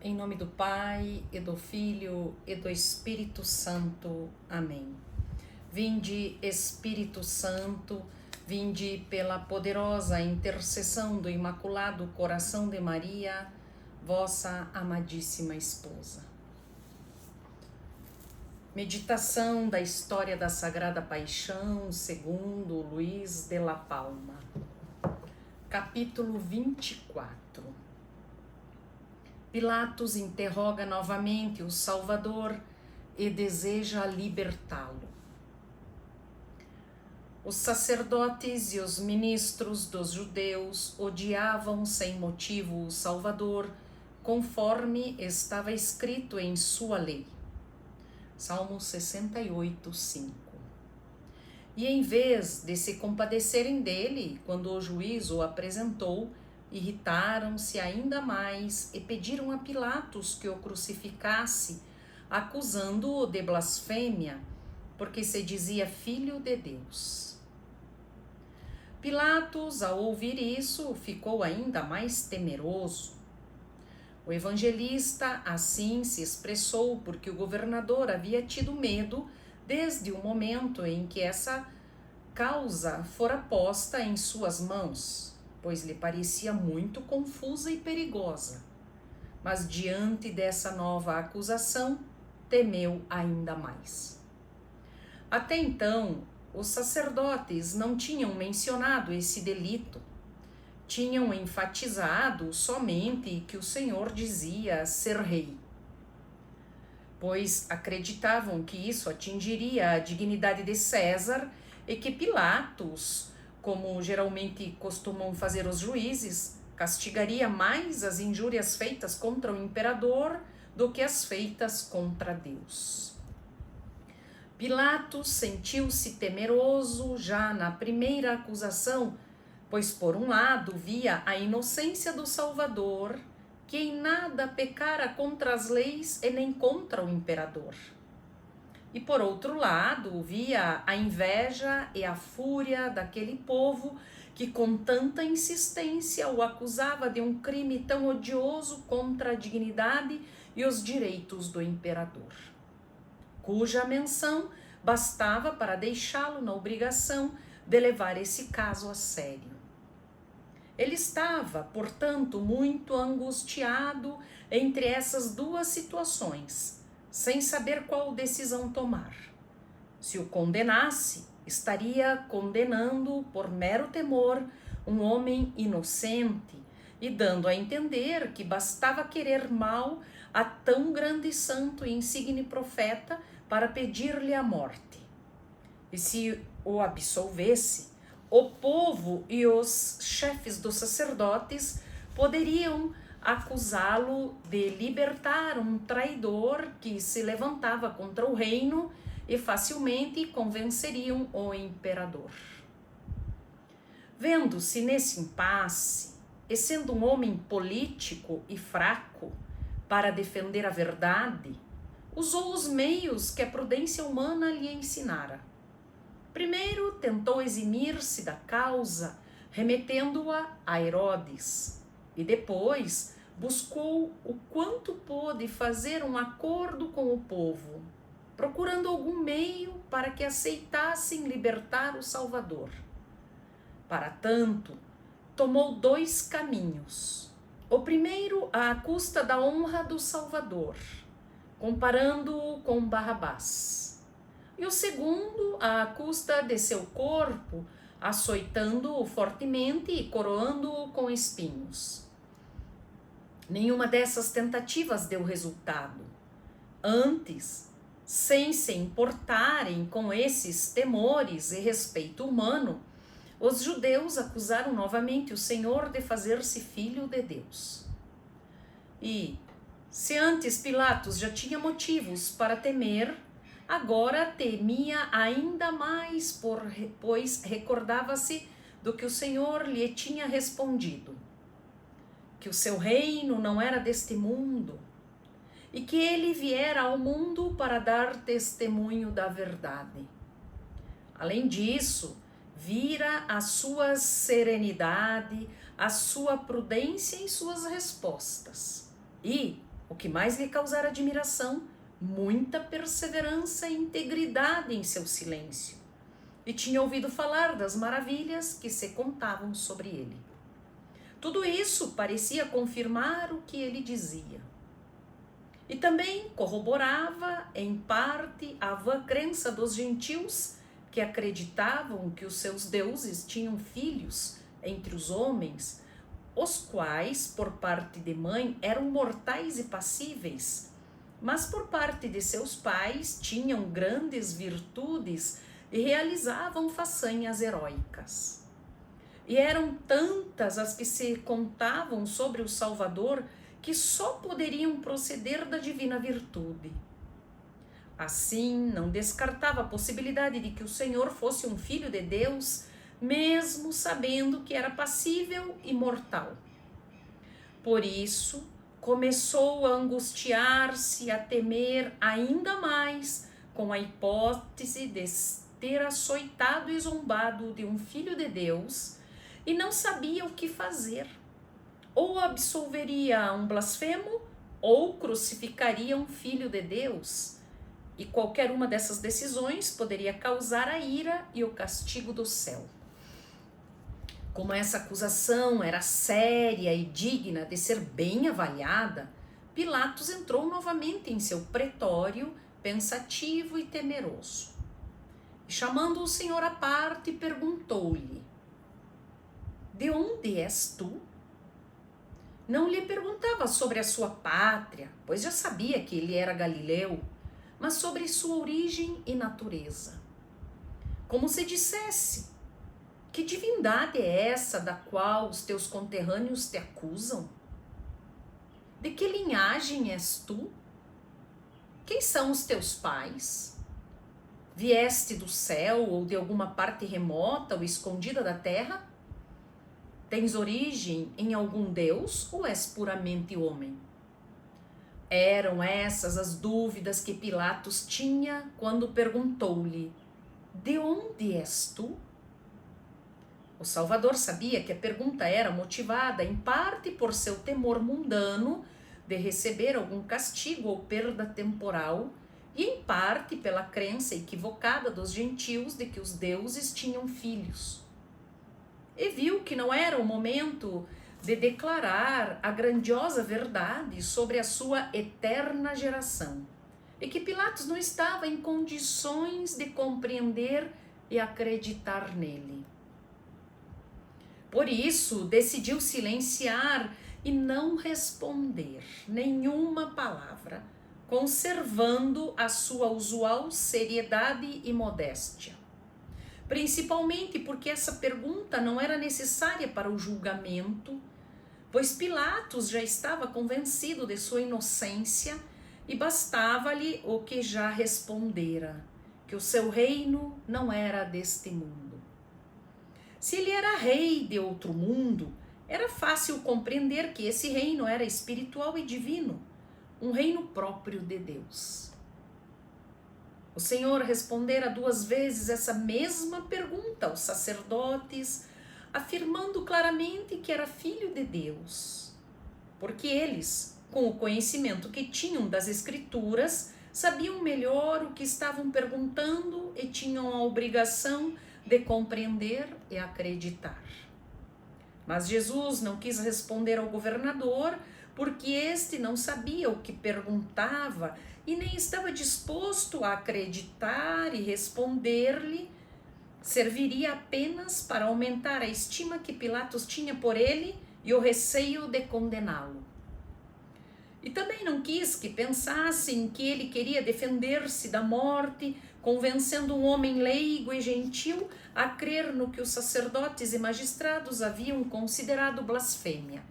Em nome do Pai, e do Filho, e do Espírito Santo. Amém. Vinde, Espírito Santo, vinde pela poderosa intercessão do Imaculado Coração de Maria, vossa amadíssima esposa. Meditação da história da Sagrada Paixão, segundo Luís de La Palma. Capítulo 24. Pilatos interroga novamente o Salvador e deseja libertá-lo. Os sacerdotes e os ministros dos judeus odiavam sem motivo o Salvador, conforme estava escrito em sua lei. Salmo 68, 5. E em vez de se compadecerem dele, quando o juiz o apresentou, irritaram-se ainda mais e pediram a Pilatos que o crucificasse, acusando-o de blasfêmia, porque se dizia filho de Deus. Pilatos, ao ouvir isso, ficou ainda mais temeroso. O evangelista assim se expressou porque o governador havia tido medo desde o momento em que essa causa fora posta em suas mãos, pois lhe parecia muito confusa e perigosa. Mas diante dessa nova acusação, temeu ainda mais. Até então, os sacerdotes não tinham mencionado esse delito. Tinham enfatizado somente que o Senhor dizia ser rei, pois acreditavam que isso atingiria a dignidade de César e que Pilatos, como geralmente costumam fazer os juízes, castigaria mais as injúrias feitas contra o imperador do que as feitas contra Deus. Pilatos sentiu-se temeroso já na primeira acusação, pois por um lado via a inocência do Salvador, que em nada pecara contra as leis e nem contra o imperador. E por outro lado via a inveja e a fúria daquele povo que com tanta insistência o acusava de um crime tão odioso contra a dignidade e os direitos do imperador, cuja menção bastava para deixá-lo na obrigação de levar esse caso a sério. Ele estava, portanto, muito angustiado entre essas duas situações, sem saber qual decisão tomar. Se o condenasse, estaria condenando por mero temor um homem inocente e dando a entender que bastava querer mal a tão grande santo e insigne profeta para pedir-lhe a morte. E se o absolvesse, o povo e os chefes dos sacerdotes poderiam acusá-lo de libertar um traidor que se levantava contra o reino e facilmente convenceriam o imperador. Vendo-se nesse impasse, e sendo um homem político e fraco para defender a verdade, usou os meios que a prudência humana lhe ensinara. Primeiro tentou eximir-se da causa, remetendo-a a Herodes, e depois buscou o quanto pôde fazer um acordo com o povo, procurando algum meio para que aceitassem libertar o Salvador. Para tanto, tomou dois caminhos. O primeiro à custa da honra do Salvador, comparando-o com Barrabás. E o segundo à custa de seu corpo, açoitando-o fortemente e coroando-o com espinhos. Nenhuma dessas tentativas deu resultado. Antes, sem se importarem com esses temores e respeito humano, os judeus acusaram novamente o Senhor de fazer-se filho de Deus. E, se antes Pilatos já tinha motivos para temer, agora temia ainda mais, pois recordava-se do que o Senhor lhe tinha respondido, que o seu reino não era deste mundo, e que ele viera ao mundo para dar testemunho da verdade. Além disso, vira a sua serenidade, a sua prudência em suas respostas, e, O que mais lhe causara admiração, muita perseverança e integridade em seu silêncio, e tinha ouvido falar das maravilhas que se contavam sobre ele. Tudo isso parecia confirmar o que ele dizia. E também corroborava, em parte, a vã crença dos gentios que acreditavam que os seus deuses tinham filhos entre os homens, os quais, por parte de mãe, eram mortais e passíveis, mas por parte de seus pais tinham grandes virtudes e realizavam façanhas heróicas. E eram tantas as que se contavam sobre o Salvador que só poderiam proceder da divina virtude. Assim, não descartava a possibilidade de que o Senhor fosse um filho de Deus, mesmo sabendo que era passível e mortal. Por isso, começou a angustiar-se, a temer ainda mais com a hipótese de ter açoitado e zombado de um filho de Deus e não sabia o que fazer. Ou absolveria um blasfemo, ou crucificaria um filho de Deus. E qualquer uma dessas decisões poderia causar a ira e o castigo do céu. Como essa acusação era séria e digna de ser bem avaliada, Pilatos entrou novamente em seu pretório, pensativo e temeroso. E chamando o Senhor à parte, perguntou-lhe: de onde és tu? Não lhe perguntava sobre a sua pátria, pois já sabia que ele era galileu, mas sobre sua origem e natureza. Como se dissesse: que divindade é essa da qual os teus conterrâneos te acusam? De que linhagem és tu? Quem são os teus pais? Vieste do céu ou de alguma parte remota ou escondida da terra? Tens origem em algum deus ou és puramente homem? Eram essas as dúvidas que Pilatos tinha quando perguntou-lhe: de onde és tu? O Salvador sabia que a pergunta era motivada em parte por seu temor mundano de receber algum castigo ou perda temporal e em parte pela crença equivocada dos gentios de que os deuses tinham filhos. E viu que não era o momento de declarar a grandiosa verdade sobre a sua eterna geração, e que Pilatos não estava em condições de compreender e acreditar nele. Por isso, decidiu silenciar e não responder nenhuma palavra, conservando a sua usual seriedade e modéstia. Principalmente porque essa pergunta não era necessária para o julgamento, pois Pilatos já estava convencido de sua inocência e bastava-lhe o que já respondera, que o seu reino não era deste mundo. Se ele era rei de outro mundo, era fácil compreender que esse reino era espiritual e divino, um reino próprio de Deus. O Senhor respondera 2 vezes essa mesma pergunta aos sacerdotes, afirmando claramente que era filho de Deus, porque eles, com o conhecimento que tinham das Escrituras, sabiam melhor o que estavam perguntando e tinham a obrigação de compreender e acreditar. Mas Jesus não quis responder ao governador, porque este não sabia o que perguntava e nem estava disposto a acreditar, e responder-lhe serviria apenas para aumentar a estima que Pilatos tinha por ele e o receio de condená-lo. E também não quis que pensassem que ele queria defender-se da morte, convencendo um homem leigo e gentil a crer no que os sacerdotes e magistrados haviam considerado blasfêmia.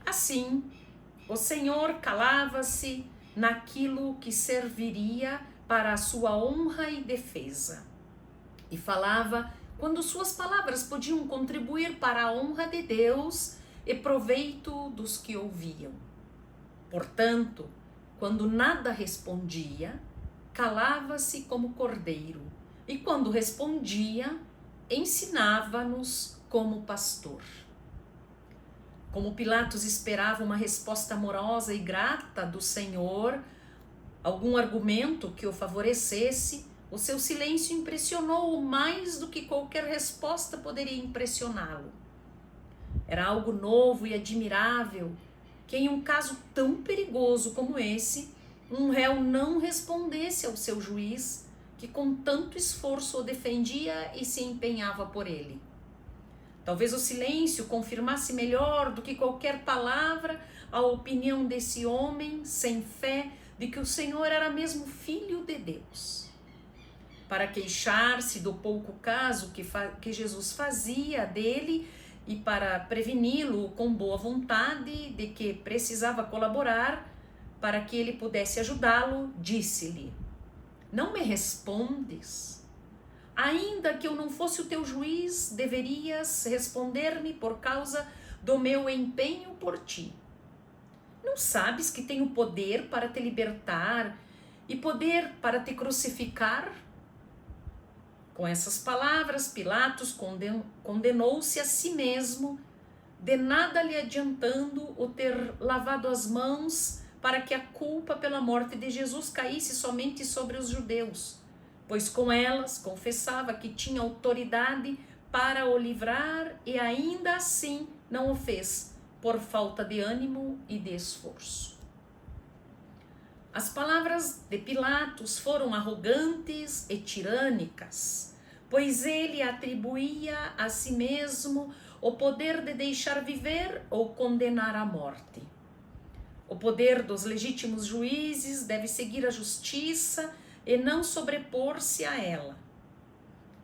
Assim, o Senhor calava-se naquilo que serviria para a sua honra e defesa, e falava quando suas palavras podiam contribuir para a honra de Deus e proveito dos que ouviam. Portanto, quando nada respondia, calava-se como cordeiro, e quando respondia, ensinava-nos como pastor. Como Pilatos esperava uma resposta amorosa e grata do Senhor, algum argumento que o favorecesse, o seu silêncio impressionou-o mais do que qualquer resposta poderia impressioná-lo. Era algo novo e admirável que, em um caso tão perigoso como esse, um réu não respondesse ao seu juiz, que com tanto esforço o defendia e se empenhava por ele. Talvez o silêncio confirmasse melhor do que qualquer palavra a opinião desse homem sem fé de que o Senhor era mesmo Filho de Deus. Para queixar-se do pouco caso que Jesus fazia dele e para preveni-lo com boa vontade de que precisava colaborar para que ele pudesse ajudá-lo, disse-lhe: não me respondes? Ainda que eu não fosse o teu juiz, deverias responder-me por causa do meu empenho por ti. Não sabes que tenho poder para te libertar e poder para te crucificar? Com essas palavras, Pilatos condenou-se a si mesmo, de nada lhe adiantando o ter lavado as mãos para que a culpa pela morte de Jesus caísse somente sobre os judeus, pois com elas confessava que tinha autoridade para o livrar e ainda assim não o fez, por falta de ânimo e de esforço. As palavras de Pilatos foram arrogantes e tirânicas, pois ele atribuía a si mesmo o poder de deixar viver ou condenar à morte. O poder dos legítimos juízes deve seguir a justiça e não sobrepor-se a ela.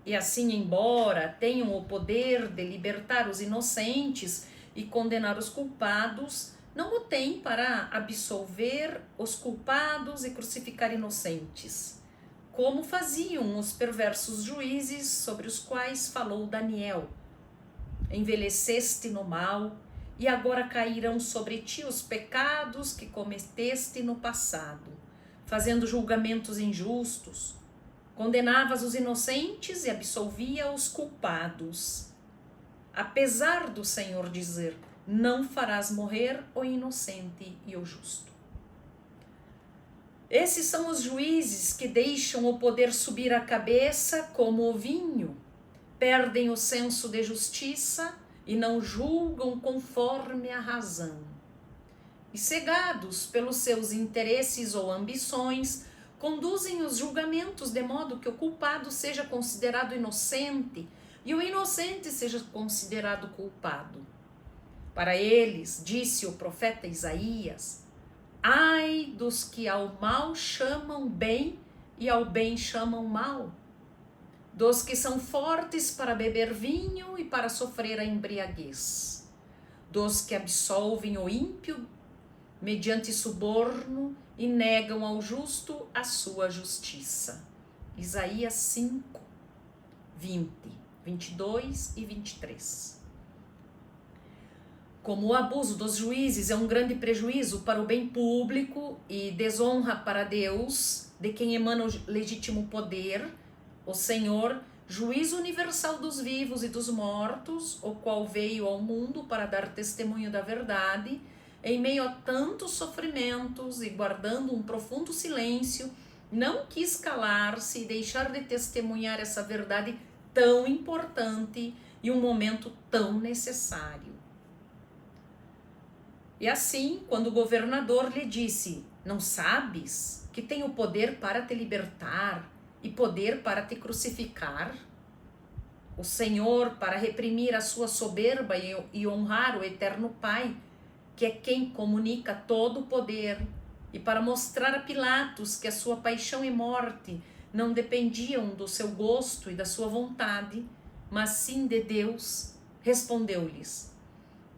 E assim, embora tenham o poder de libertar os inocentes e condenar os culpados, não o têm para absolver os culpados e crucificar inocentes, como faziam os perversos juízes sobre os quais falou Daniel. Envelheceste no mal, e agora cairão sobre ti os pecados que cometeste no passado, fazendo julgamentos injustos. Condenavas os inocentes e absolvia os culpados. Apesar do Senhor dizer: não farás morrer o inocente e o justo. Esses são os juízes que deixam o poder subir a cabeça como o vinho, perdem o senso de justiça e não julgam conforme a razão. E cegados pelos seus interesses ou ambições, conduzem os julgamentos de modo que o culpado seja considerado inocente e o inocente seja considerado culpado. Para eles, disse o profeta Isaías: ai dos que ao mal chamam bem e ao bem chamam mal, dos que são fortes para beber vinho e para sofrer a embriaguez, dos que absolvem o ímpio mediante suborno e negam ao justo a sua justiça. Isaías 5, 20, 22 e 23. Como o abuso dos juízes é um grande prejuízo para o bem público e desonra para Deus, de quem emana o legítimo poder, o Senhor, juiz universal dos vivos e dos mortos, o qual veio ao mundo para dar testemunho da verdade, em meio a tantos sofrimentos e guardando um profundo silêncio, não quis calar-se e deixar de testemunhar essa verdade tão importante e um momento tão necessário. E assim, quando o governador lhe disse: não sabes que tenho poder para te libertar e poder para te crucificar? O Senhor, para reprimir a sua soberba e honrar o eterno Pai, que é quem comunica todo o poder, e para mostrar a Pilatos que a sua paixão e morte não dependiam do seu gosto e da sua vontade, mas sim de Deus, respondeu-lhes: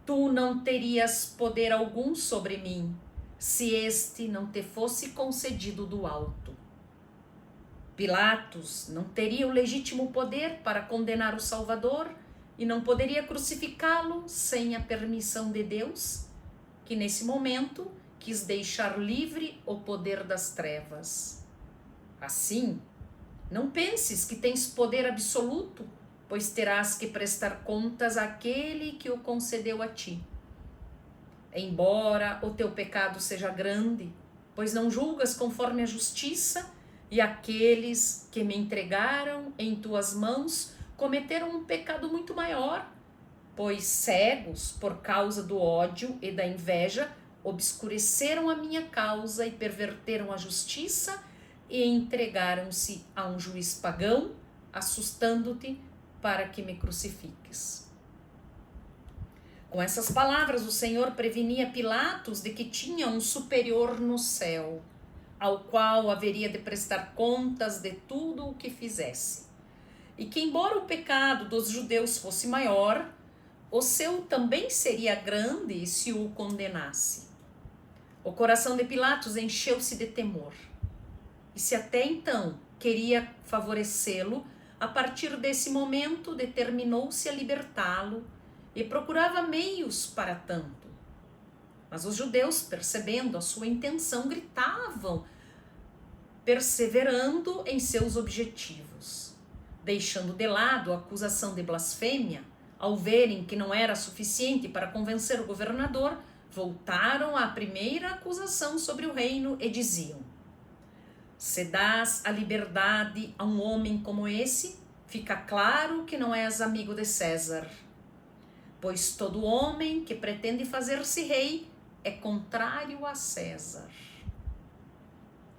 tu não terias poder algum sobre mim, se este não te fosse concedido do alto. Pilatos não teria o legítimo poder para condenar o Salvador e não poderia crucificá-lo sem a permissão de Deus, que nesse momento quis deixar livre o poder das trevas. Assim, não penses que tens poder absoluto, pois terás que prestar contas àquele que o concedeu a ti. Embora o teu pecado seja grande, pois não julgas conforme a justiça, e aqueles que me entregaram em tuas mãos cometeram um pecado muito maior, pois cegos por causa do ódio e da inveja, obscureceram a minha causa e perverteram a justiça e entregaram-se a um juiz pagão, assustando-te para que me crucifiques. Com essas palavras, o Senhor prevenia Pilatos de que tinha um superior no céu, ao qual haveria de prestar contas de tudo o que fizesse. E que, embora o pecado dos judeus fosse maior, o seu também seria grande se o condenasse. O coração de Pilatos encheu-se de temor. E se até então queria favorecê-lo, a partir desse momento determinou-se a libertá-lo e procurava meios para tanto. Mas os judeus, percebendo a sua intenção, gritavam, perseverando em seus objetivos. Deixando de lado a acusação de blasfêmia, ao verem que não era suficiente para convencer o governador, voltaram à primeira acusação sobre o reino e diziam: se dás a liberdade a um homem como esse, fica claro que não és amigo de César. Pois todo homem que pretende fazer-se rei é contrário a César.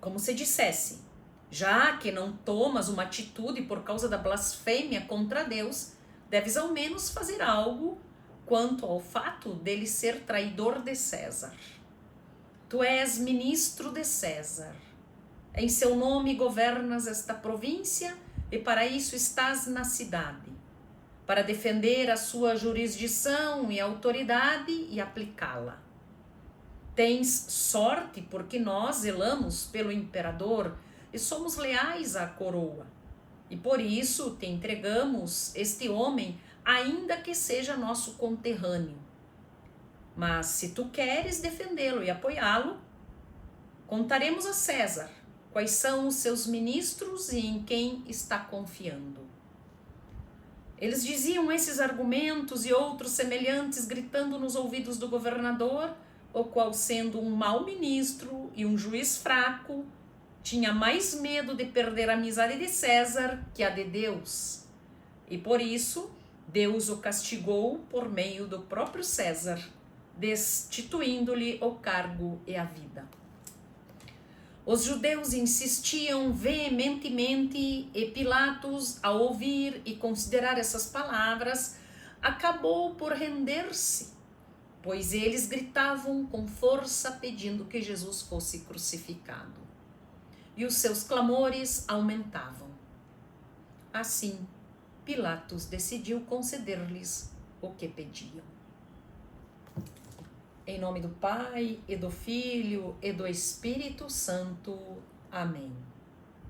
Como se dissesse, já que não tomas uma atitude por causa da blasfêmia contra Deus, deves ao menos fazer algo quanto ao fato dele ser traidor de César. Tu és ministro de César. Em seu nome governas esta província e para isso estás na cidade, para defender a sua jurisdição e autoridade e aplicá-la. Tens sorte porque nós zelamos pelo imperador e somos leais à coroa. E por isso te entregamos este homem, ainda que seja nosso conterrâneo. Mas se tu queres defendê-lo e apoiá-lo, contaremos a César quais são os seus ministros e em quem está confiando. Eles diziam esses argumentos e outros semelhantes, gritando nos ouvidos do governador, o qual, sendo um mau ministro e um juiz fraco, tinha mais medo de perder a amizade de César que a de Deus. E por isso, Deus o castigou por meio do próprio César, destituindo-lhe o cargo e a vida. Os judeus insistiam veementemente e Pilatos, ao ouvir e considerar essas palavras, acabou por render-se, pois eles gritavam com força pedindo que Jesus fosse crucificado. E os seus clamores aumentavam. Assim, Pilatos decidiu conceder-lhes o que pediam. Em nome do Pai, e do Filho, e do Espírito Santo. Amém.